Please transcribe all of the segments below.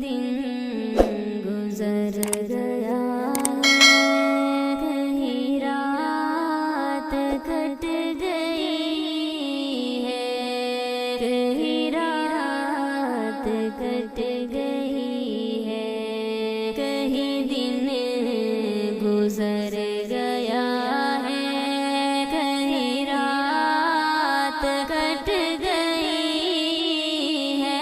دن گزر گیا کہیں رات کٹ گئی ہے، کہیں رات کٹ گئی ہے، کہیں دن گزر گیا ہے، کہیں رات کٹ گئی ہے،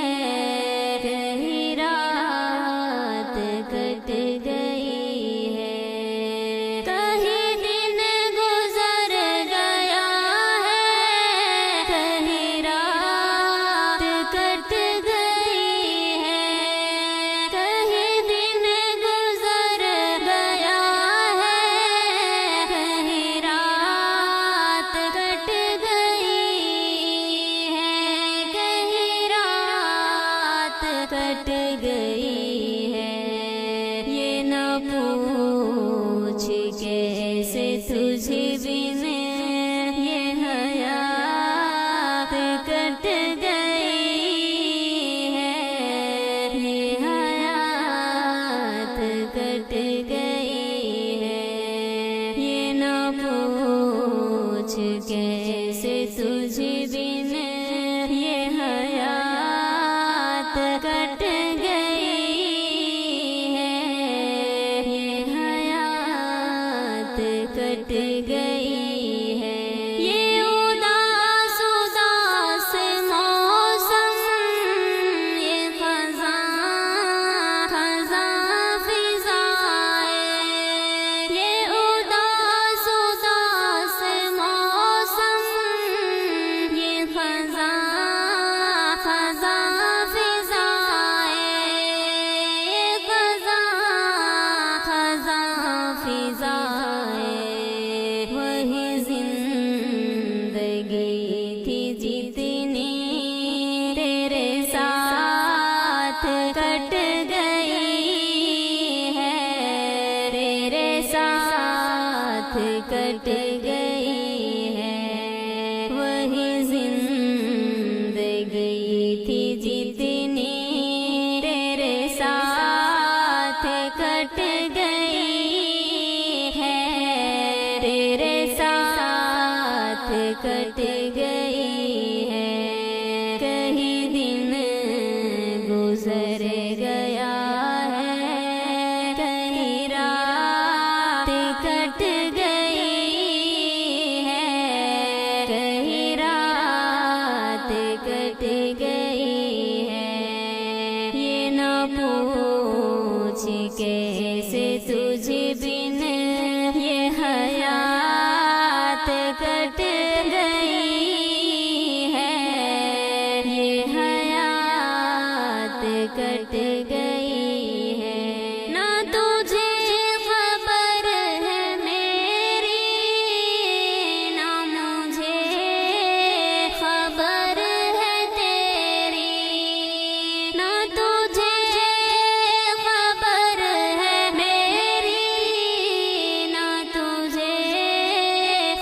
کہیں رات کٹ گئی ہے، کہیں دن گزر گیا ہے، کہیں رات کٹ گئی ہے، کہیں دن گزر گیا ہے، کہیں رات کٹ گئی ہے، کہیں رات کٹ گئی ہے، یہ نہ پوچھ کیسے تجھ بن یہ حیات کٹ گئی ہے، یہ حیات کٹ گئی ہے، یہ نہ پوچھ کیسے تجھ بن یہ حیات کٹ گئی ہے، یہ حیات کٹ گئی ہے، یہ اداس اداس موسم، یہ خزاں خزاں فضائے، یہ اداس اداس موسم، یہ خزاں خزاں فضائے، یہ خزاں خزاں فضائے، وہی زندگی تھی جتنی تیرے ساتھ کٹ گئی ہے، تیرے ساتھ کٹ گئی ہے، وہی زندگی تھی جتنی تیرے ساتھ کٹ گئی ہے، تیرے ساتھ کٹ گئی ہے، کہیں دن گزر گیا ہے، کہیں رات کٹ گئی ہے، کہیں رات کٹ گئی ہے، یہ نہ پوچھ کیسے تجھ بن یہ حیات کٹ گئی ہے، یہ حیات کٹ گئی ہے، نہ تجھے خبر ہے میری، نہ مجھے خبر ہے تیری، نہ تجھے خبر ہے میری، نہ تجھے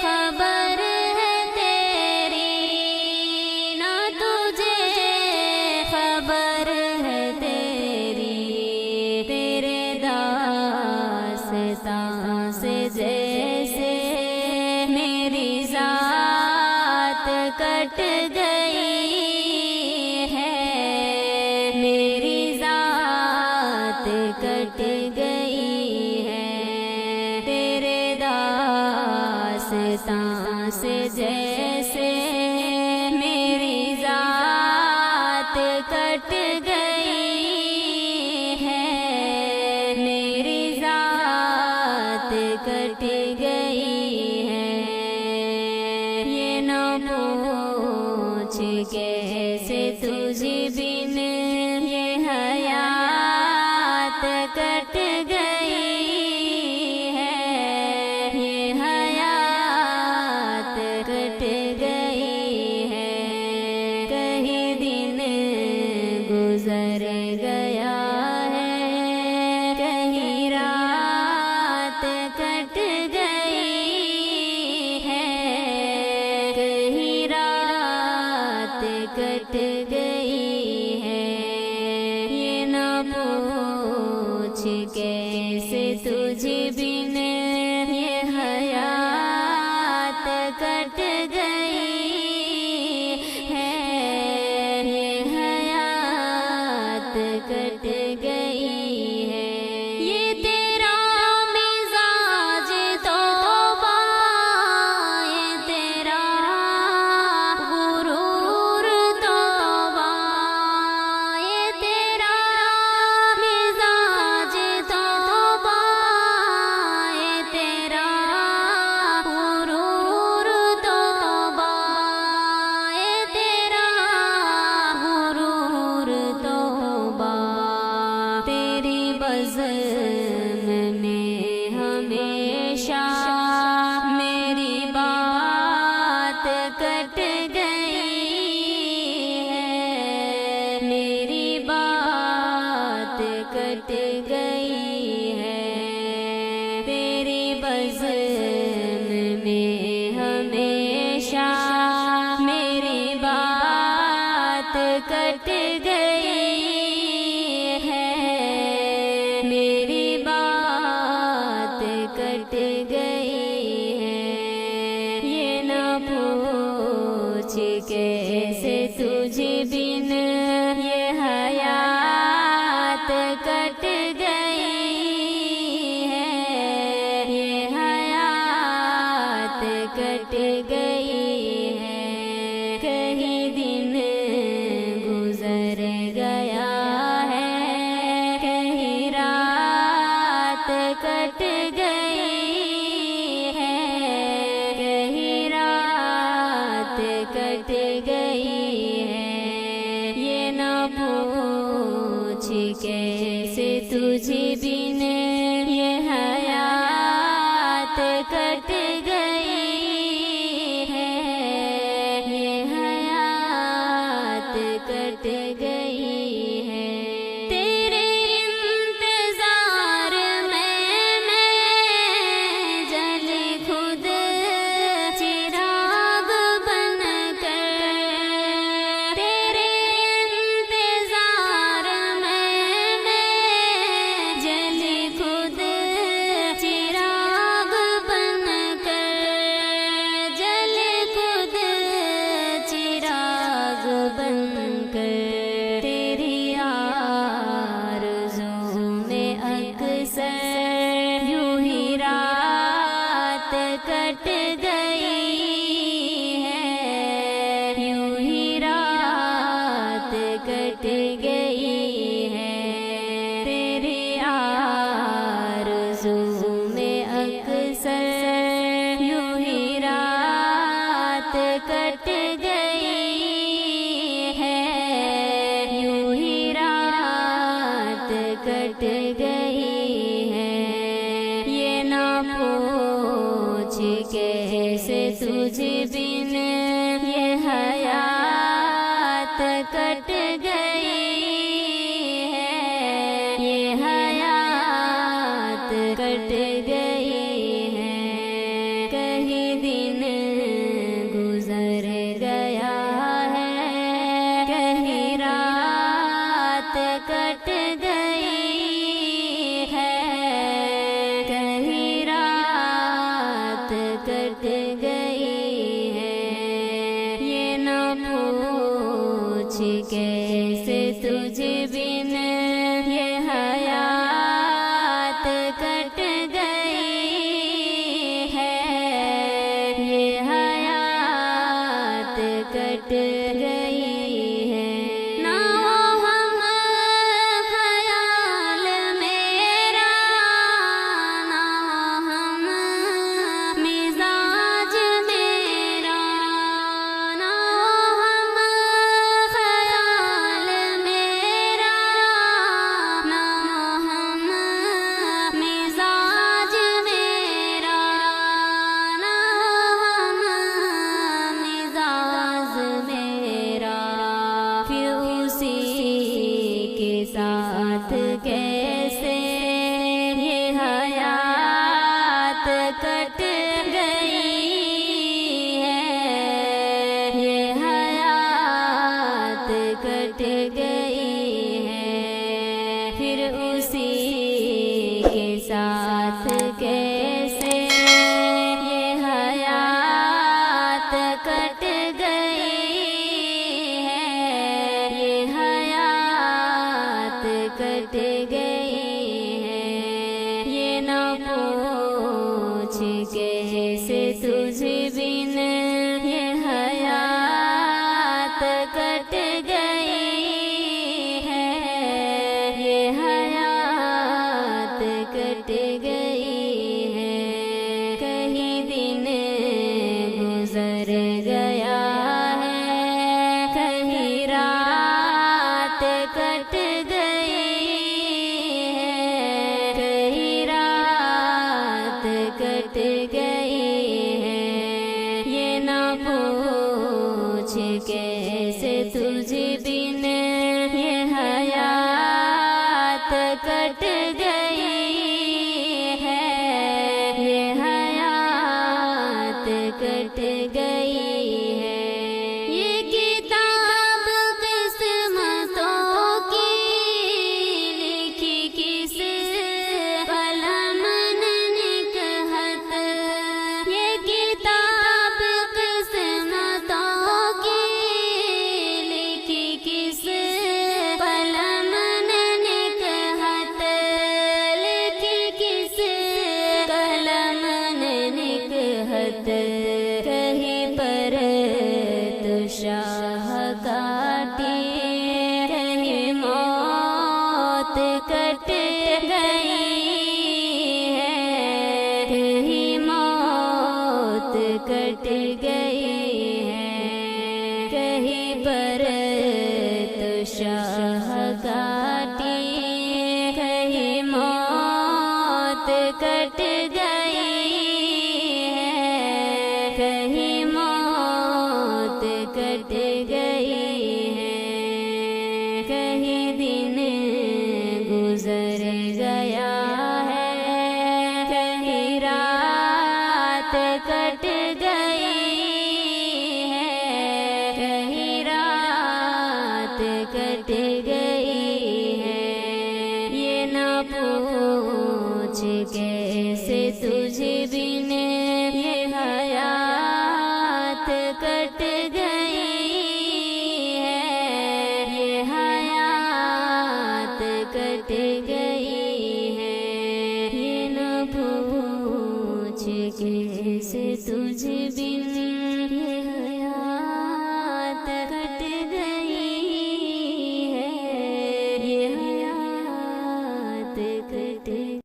خبر ہے تیری، نہ تجھے خبر ہے تیری، تیرے داستاں سے جیسے میری ذات کٹ گئی ہے، میری ذات کٹ گئی ہے، تیرے داستاں سے جیسے میری ذات کٹ گئی ہے، میری ذات کٹ گئی ہے، یہ نہ پوچھ کیسے تجھ بن یہ حیات کٹ گئی ہے، یہ حیات کٹ گئی ہے، کہیں دن گزر گیا ہے، کہیں رات کٹ گئی ہے، کہیں رات کٹ گئی ہے، یہ نہ پوچھ کیسے تجھ بن یہ حیات کٹ گئی ہے، یہ حیات کٹ گئی ہے۔ یہ تیرا مزاج توبہ، یہ تیرا غرور توبہ، یہ تیرا مزاج توبہ، یہ تیرا غرور توبہ، یہ تیرا غرور توبہ۔ تیری بزم میں ہمیشہ میری بات کٹ گئی ہے، میری بات کٹ گئی ہے۔ تیری بزم میں ہمیشہ میری بات کٹ گئی ہے، میری بات کٹ گئی ہے۔ یہ نہ پوچھ کیسے تجھ بن یہ حیات کٹ گئی ہے، یہ حیات کٹ گئی ہے۔ کہیں دن گزر گیا ہے، کہیں رات کٹ گئی ہے، کہیں رات کٹ گئی ہے۔ یہ نہ پوچھ کیسے تجھ بن یہ حیات کٹ گئی ہے، یہ حیات کٹ گئی ہے۔ تیرے انتظار میں جلی خود چراغ بن کر، تیرے انتظار میں جلی خود چراغ بن کر، جلی خود چراغ بن کر۔ تیری آرزو میں اکثر یوں ہی رات کٹ گئی ہے، یوں ہی رات کٹ گئی ہے۔ تیری آرزو میں اکثر یوں ہی رات کٹ گئی ہے، یوں ہی رات کٹ گئی ہے۔ یہ نہ پوچھ کیسے تجھ بن یہ حیات کٹ گئی ہے، یہ حیات کٹ گئی ہے۔ کہیں دن گزر گیا ہے، کہیں رات کٹ گئی ہے، کہیں رات کٹ گئی ہے۔ یہ نہ پوچھ کیسے تجھ بن یہ حیات کٹ گئی ہے، یہ حیات کٹ گئی ہے۔ نہ ہم خیال میرا، نہ ہم مزاج میرا، نہ ہم خیال میرا، نہ ہم مزاج میرا، نہ ہم مزاج میرا۔ پھر اسی کے ساتھ کیسے یہ حیات کٹ گئی ہے، یہ حیات کٹ گئی ہے۔ پھر اسی کے ساتھ کیسے یہ حیات کٹ گئی ہے، یہ حیات کٹ گئی ہے۔ یہ نہ پوچھ کیسے تجھ بن یہ حیات کٹ گئی ہے، یہ حیات کٹ گئی ہے۔ کہیں دن گزر گیا ہے، کہیں رات کٹ گئی ہے، کہیں رات کٹ گئی ہے۔ یہ نہ پوچھ کیسے تجھ بن یہ حیات کٹ گئی ہے، یہ حیات کٹ گئی ہے۔ یہ کتاب قسمتوں کی لکھی کس قلم نے نکہت، یہ کتاب قسمتوں کی لکھی کس قلم نے نکہت، لکھی کس قلم نے نکہت۔ کہیں پر تو شاہ کاٹی، کہیں موت کٹ گئی ہے، کہیں موت کٹ گئی ہے۔ کہیں پر تو شاہ کاٹی، کہیں موت کٹ گئی ہے، کہیں موت کٹ گئی ہے۔ کہیں دن گزر گیا ہے، کہیں رات کٹ گئی ہے، کہیں رات کٹ گئی ہے۔ یہ نہ پوچھ کیسے تجھ بن یہ حیات کٹ گئی ہے، یہ حیات کٹ گئی ہے۔ یہ نہ پوچھ کیسے تجھ بن یہ حیات کٹ گئی ہے، یہ حیات کٹ